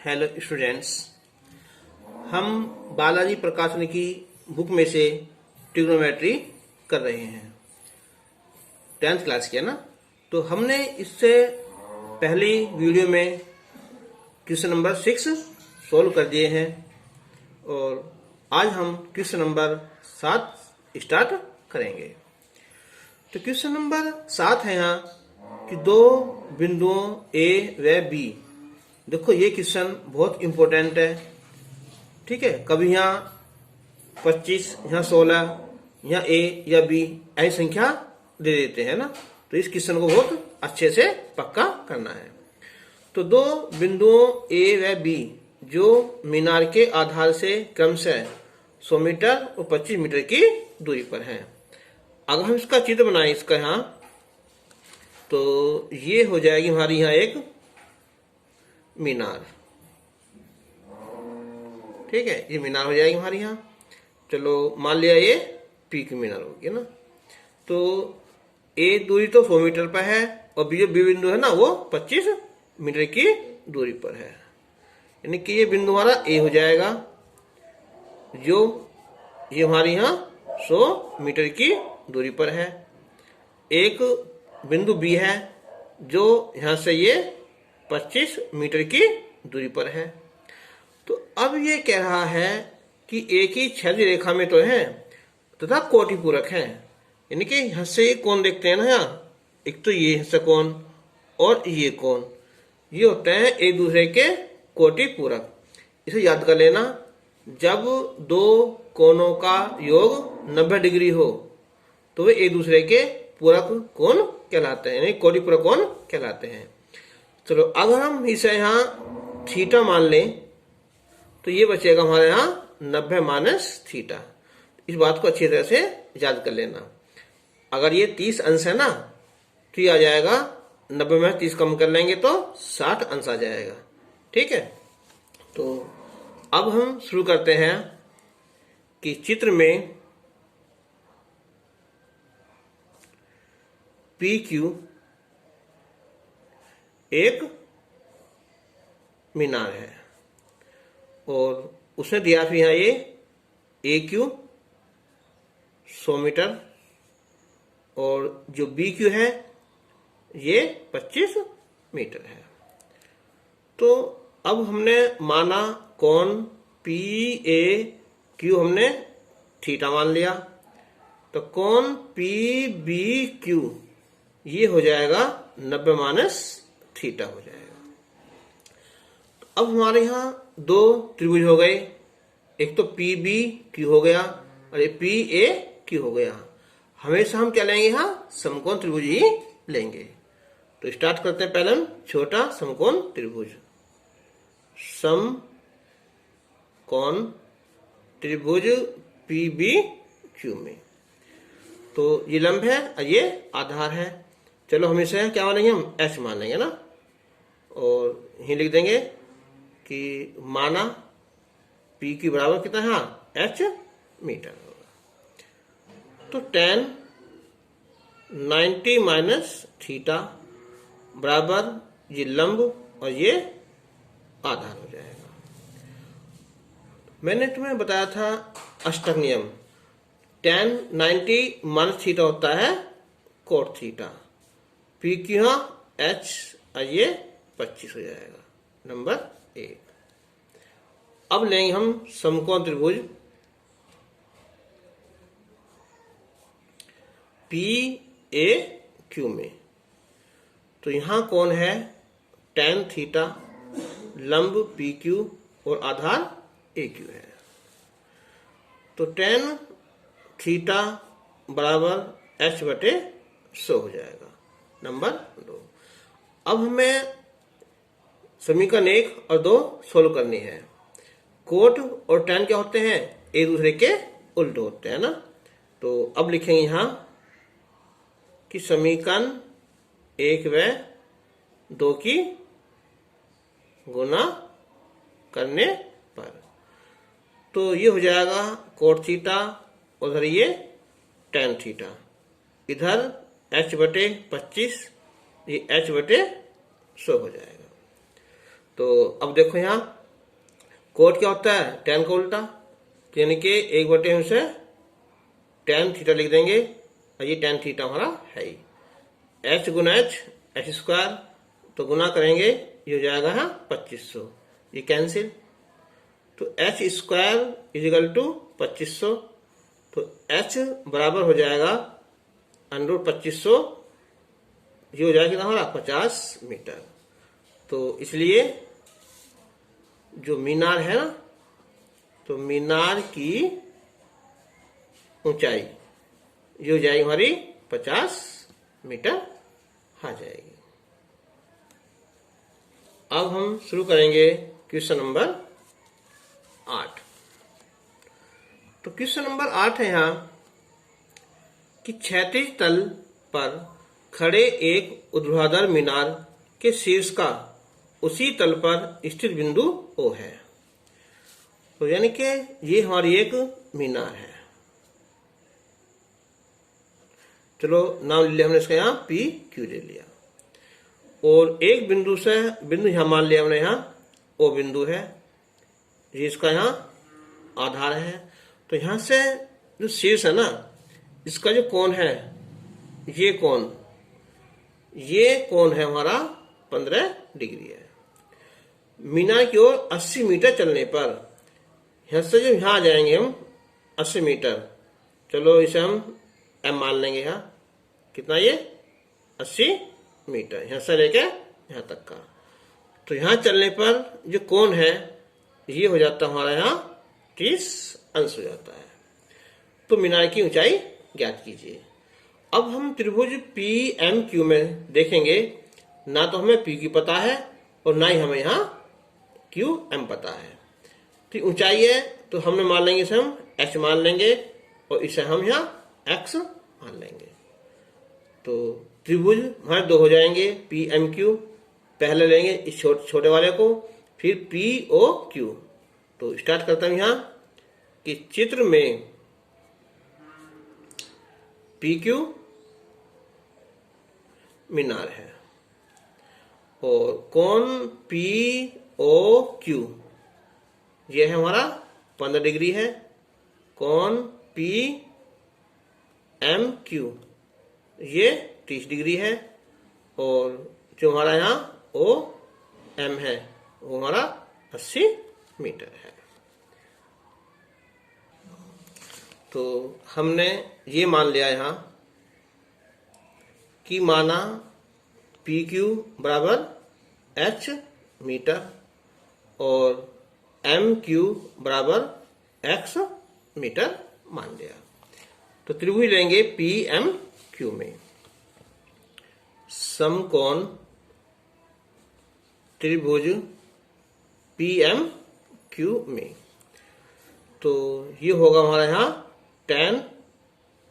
Hello students, हम बालाजी प्रकाशन की बुक में से ट्रिग्नोमेट्री कर रहे हैं। 10th क्लास की है ना। तो हमने इससे पहली वीडियो में क्वेश्चन नंबर 6 सोल्व कर दिए हैं और आज हम क्वेश्चन नंबर 7 स्टार्ट करेंगे। तो क्वेश्चन नंबर 7 है यहाँ कि दो बिंदुओं ए व बी। देखो ये क्वेश्चन बहुत इंपॉर्टेंट है, ठीक है। कभी यहाँ 25, यहाँ 16, यहाँ ए या बी ऐसी संख्या दे देते हैं ना। तो इस क्वेश्चन को बहुत अच्छे से पक्का करना है। तो दो बिंदुओं ए व बी जो मीनार के आधार से क्रमशः 100 मीटर और 25 मीटर की दूरी पर हैं। अगर हम इसका चित्र बनाएं इसका यहाँ, तो ये हो जाएगी हमारी यहाँ एक मीनार, ठीक है। ये मीनार हो जाएगी हमारी यहाँ। चलो मान लिया ये पी की मीनार होगी ना। तो ए दूरी तो 100 मीटर पर है और बी जो बी बिंदु है ना वो 25 मीटर की दूरी पर है। यानी कि ये बिंदु हमारा ए हो जाएगा, जो ये हमारी यहाँ 100 मीटर की दूरी पर है। एक बिंदु बी है जो यहाँ से ये 25 मीटर की दूरी पर है। तो अब ये कह रहा है कि एक ही क्षैतिज रेखा में तो है तथा कोटि पूरक है। यानी कि यहाँ से कोण देखते हैं ना, यहाँ एक तो ये हिस्सा कोण और ये कोण, ये होते हैं एक दूसरे के कोटि पूरक। इसे याद कर लेना, जब दो कोणों का योग 90 डिग्री हो तो वे एक दूसरे के पूरक कोण कहलाते हैं, यानी कोटि पूरक कोण कहलाते हैं। चलो अगर हम इसे यहाँ थीटा मान लें तो ये बचेगा हमारे यहाँ 90 माइनस थीटा। इस बात को अच्छी तरह से याद कर लेना। अगर ये 30 अंश है ना तो ये आ जाएगा 90 में 30 कम कर लेंगे तो 60 अंश आ जाएगा, ठीक है। तो अब हम शुरू करते हैं कि चित्र में पी क्यू एक मीनार है और उसने दिया फिर यहाँ ये ए क्यू 100 मीटर और जो बी क्यू है ये 25 मीटर है। तो अब हमने माना कोण पी ए क्यू हमने थीटा मान लिया, तो कोण पी बी क्यू ये हो जाएगा 90 माइनस थीटा हो जाएगा। अब हमारे यहाँ दो त्रिभुज हो गए, एक तो पी बी क्यू हो गया और एक पी ए क्यू हो गया। हमेशा हम क्या लेंगे, यहाँ समकोण त्रिभुज ही लेंगे। तो स्टार्ट करते हैं पहले हम छोटा समकोण त्रिभुज। समकोण त्रिभुज पी बी क्यू में तो ये लंब है और ये आधार है। चलो हम इसे क्या मानेंगे, हम एच मान लेंगे ना, और यही लिख देंगे कि माना पी की बराबर कितना है, एच मीटर होगा। तो tan 90 माइनस थीटा बराबर ये लंब और ये आधार हो जाएगा। मैंने तुम्हें बताया था अष्टक नियम, tan 90 माइनस थीटा होता है कोट थीटा। पी की यहाँ एच और ये 25 हो जाएगा, नंबर 1। अब लेंगे हम समकोण त्रिभुज पी ए क्यू में। तो यहां कौन है, tan थीटा, लंब पी क्यू और आधार ए क्यू है। तो tan थीटा बराबर एच बटे 100 हो जाएगा, नंबर 2। अब हमें समीकरण 1 और 2 सोल्व करनी है। कोट और tan क्या होते हैं, एक दूसरे के उल्टे होते हैं ना। तो अब लिखेंगे यहां कि समीकरण 1 व 2 की गुणा करने पर तो ये हो जाएगा कोट थीटा, उधर ये tan थीटा, इधर h बटे 25, ये h बटे 100 हो जाएगा। तो अब देखो यहाँ कोट क्या होता है, tan का उल्टा, तो यानी कि 1/, हम इसे tan थीटा लिख देंगे, और ये tan थीटा हमारा है ही। h गुना h स्क्वायर, तो गुना करेंगे ये हो जाएगा 2500, ये कैंसिल, तो h स्क्वायर इजिकल टू 2500, तो h बराबर हो जाएगा √2500, ये हो जाएगा हमारा 50 मीटर। तो इसलिए जो मीनार है ना, तो मीनार की ऊंचाई ये हो जाएगी हमारी 50 मीटर आ जाएगी। अब हम शुरू करेंगे क्वेश्चन नंबर 8। तो क्वेश्चन नंबर 8 है यहाँ कि क्षैतिज तल पर खड़े एक ऊर्ध्वाधर मीनार के शीर्ष का उसी तल पर स्थित बिंदु O है। तो यानी कि ये हमारी एक मीनार है। चलो नाम ले लिया हमने इसका, यहाँ पी क्यू ले लिया, और एक बिंदु से बिंदु यहाँ मान लिया हमने, यहाँ O बिंदु है, ये इसका यहाँ आधार है। तो यहाँ से जो शीर्ष है ना, इसका जो कोण है, ये कोण है हमारा 15 डिग्री है। मीनार की ओर 80 मीटर चलने पर यहाँ से जो यहाँ आ जाएंगे हम 80 मीटर, चलो इसे हम m मान लेंगे। यहाँ कितना, ये 80 मीटर यहाँ से लेके यहाँ तक का। तो यहाँ चलने पर जो कोण है ये हो जाता है हमारा यहाँ 30 अंश हो जाता है। तो मीनार की ऊंचाई ज्ञात कीजिए। अब हम त्रिभुज PMQ में देखेंगे, ना तो हमें PQ पता है और ना ही हमें यहाँ QM पता है। तो ऊंचाई है, तो हमने मान लेंगे इसे हम h मान लेंगे, और इसे हम यहाँ x मान लेंगे। तो त्रिभुज हमारे दो हो जाएंगे PMQ, पहले लेंगे इस छोटे वाले को, फिर POQ। तो स्टार्ट करता हूं यहाँ कि चित्र में PQ मीनार है और कोण POQ ये है हमारा 15 डिग्री है, कोण PMQ ये 30 डिग्री है, और जो हमारा यहाँ OM है वो हमारा 80 मीटर है। तो हमने ये मान लिया यहाँ कि माना PQ बराबर h मीटर और MQ बराबर x मीटर मान लिया। तो त्रिभुज लेंगे PMQ में समकोण त्रिभुज PMQ में, तो ये होगा हमारा यहाँ tan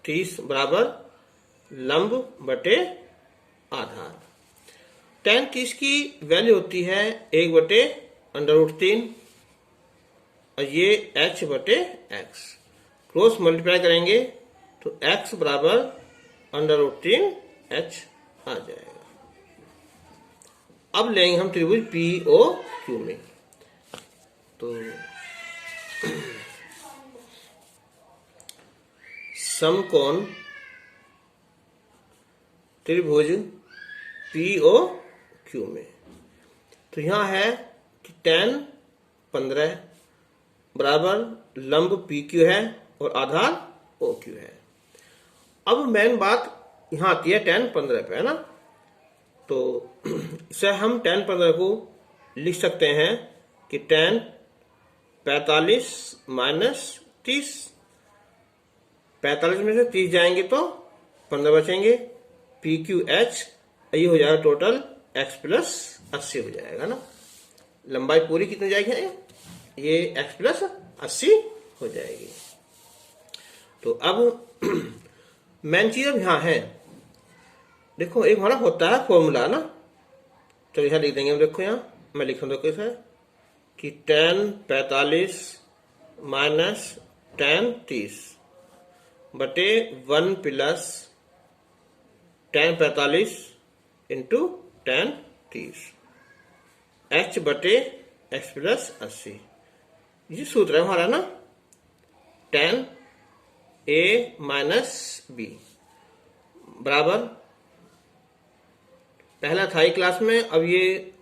30 बराबर लंब बटे आधार। tan 30 की वैल्यू होती है 1/√3, और ये h बटे x, क्रॉस मल्टीप्लाई करेंगे तो x बराबर √3h आ जाएगा। अब लेंगे हम त्रिभुज POQ में, तो समकोण त्रिभुज POQ में, तो यहाँ है कि tan 15 बराबर लंब PQ है और आधार OQ है। अब मेन बात यहाँ आती है tan 15 पे, है ना। तो इसे हम tan 15 को लिख सकते हैं कि tan 45 माइनस 30, 45 में से 30 जाएंगे तो 15 बचेंगे, PQH ये हो जाएगा टोटल x प्लस 80 हो जाएगा ना। लंबाई पूरी कितनी जाएगी, ये x प्लस 80 हो जाएगी। तो अब मेन चीज अब यहाँ है, देखो एक हमारा होता है फॉर्मूला ना, तो यहाँ लिख देंगे हम। देखो यहाँ मैं लिखूँ देखो इसे कि tan 45 माइनस tan 30 बटे 1 plus tan 45 into tan 30। H बटे एक्स प्लस 80। ये सूत्र है हमारा ना, tan a माइनस बी बराबर, पहला था क्लास में, अब ये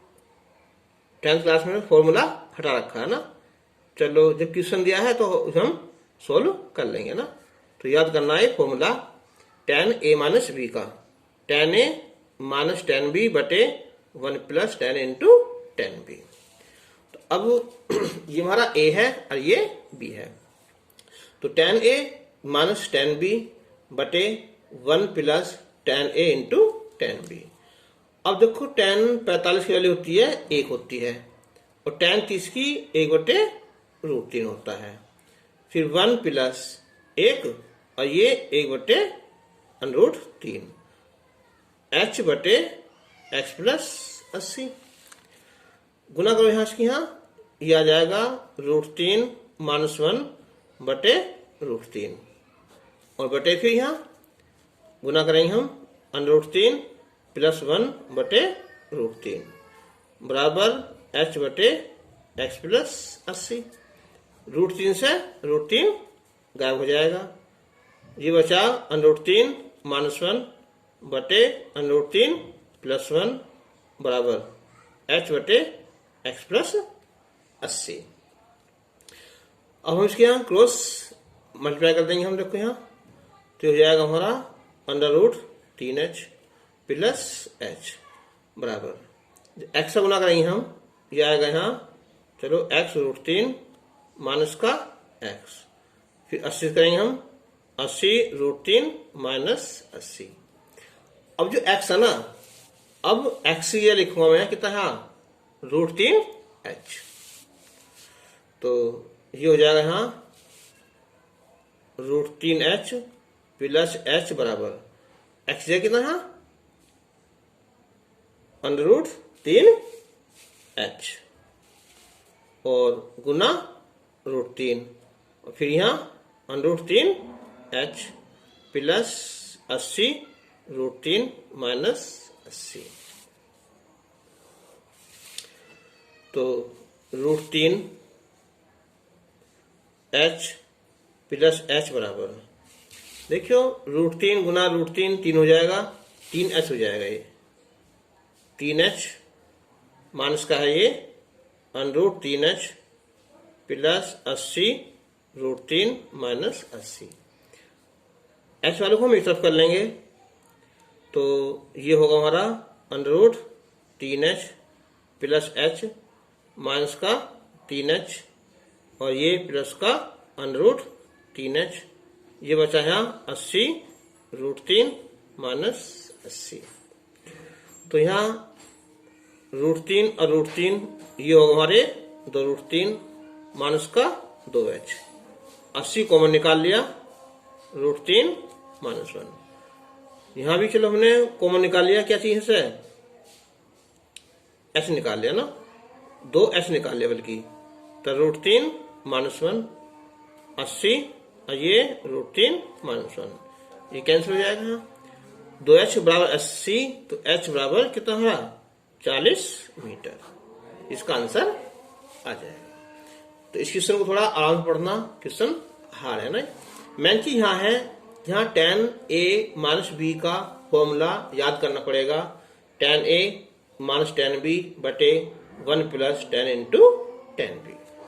10th क्लास में फॉर्मूला हटा रखा है ना। चलो जब क्वेश्चन दिया है तो हम सोल्व कर लेंगे ना। तो याद करना है formula tan a minus B का, tan a minus tan b बटे 1 plus tan into tan b। तो अब ये हमारा a है और ये b है, तो tan a minus tan b बटे 1 plus tan a into tan b। अब देखो tan 45 की वैल्यू होती है 1 होती है, और tan 30 की 1 बटे √3 होता है। फिर 1 प्लस 1 और ये 1 बटे √3 h बटे x प्लस 80। गुना करो यहाँ इसकी, यहाँ ये आ जाएगा √3 माइनस 1 बटे √3, और बटे फिर यहाँ गुना करेंगे हम √3 प्लस 1 बटे √3 बराबर h बटे x प्लस 80। √3 से √3 गायब हो जाएगा, ये बचा √3 माइनस 1 बटे √3 प्लस 1 बराबर h बटे x प्लस 80। अब हम इसके यहाँ क्रॉस मल्टीप्लाई कर देंगे हम, देखो यहाँ तो हो जाएगा हमारा √3h प्लस h बराबर x से गुना करेंगे हम, ये आएगा यहाँ, चलो x √3 माइनस का x, फिर 80 करेंगे हम, 80 √3 माइनस 80। अब जो x है ना, अब x ये लिखूंगा मैं कितना है √3h, तो ये हो जाएगा यहाँ √3h प्लस h बराबर x ये कितना है √3h और गुना √3, और फिर यहाँ √3h प्लस 80 √3 माइनस 80। तो √3h प्लस h बराबर, देखियो √3 गुना √3 3 हो जाएगा, 3h हो जाएगा, ये 3h माइनस का है ये √3h प्लस 80 √3 माइनस 80। h वालों को हम इस तरफ कर लेंगे, तो ये होगा हमारा √3h प्लस h माइनस का 3h और ये प्लस का √3h, ये बचा है 80 √3 माइनस 80। तो यहाँ √3 और √3 ये होगा हमारे 2 √3 माइनस का 2h, 80 कॉमन निकाल लिया, √3 माइनस 1। यहाँ भी चलो हमने कॉमन निकाल लिया, क्या चीज से h निकाल लिया ना, 2h निकाल लिया बल्कि, तो √3 माइनस 1 80 और ये √3 माइनस 1, ये कैंसिल हो जाएगा। 2h बराबर 80, तो h बराबर कितना हुआ 40 मीटर, इसका आंसर आ जाएगा। तो इस क्वेश्चन को थोड़ा आराम से पढ़ना, क्वेश्चन हार्ड है ना। मेन चीज यहाँ है, यहाँ tan a माइनस b का फॉर्मूला याद करना पड़ेगा, tan a minus tan b बटे 1 plus tan into tan b।